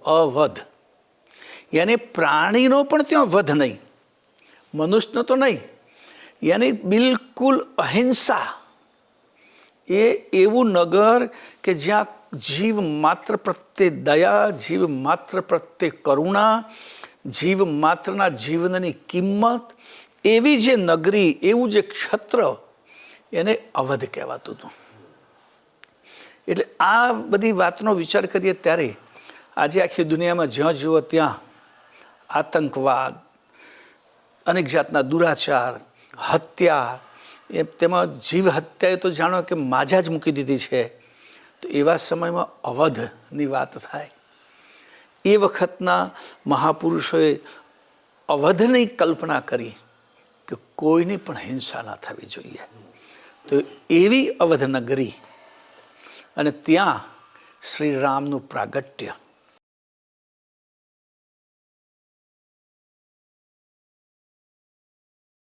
અવધ, યાની પ્રાણીનો પણ ત્યાં વધ નહીં, મનુષ્યનો તો નહીં, યાની બિલકુલ અહિંસા. એ એવું નગર કે જ્યાં જીવ માત્ર પ્રત્યે દયા, જીવ માત્ર પ્રત્યે કરુણા, જીવ માત્રના જીવનની કિંમત, એવી જે નગરી, એવું જે ક્ષેત્ર, એને અવધ કહેવાતું હતું. એટલે આ બધી વાતનો વિચાર કરીએ ત્યારે આજે આખી દુનિયામાં જ્યાં જુઓ ત્યાં આતંકવાદ, અનેક જાતના દુરાચાર, હત્યા, એ તેમાં જીવ હત્યાએ તો જાણો કે માજા જ મૂકી દીધી છે. તો એવા સમયમાં અવધની વાત થાય. એ વખતના મહાપુરુષોએ અવધની કલ્પના કરી કે કોઈની પણ હિંસા ના થવી જોઈએ. તો એવી અવધ નગરી અને ત્યાં શ્રી રામનું પ્રાગટ્ય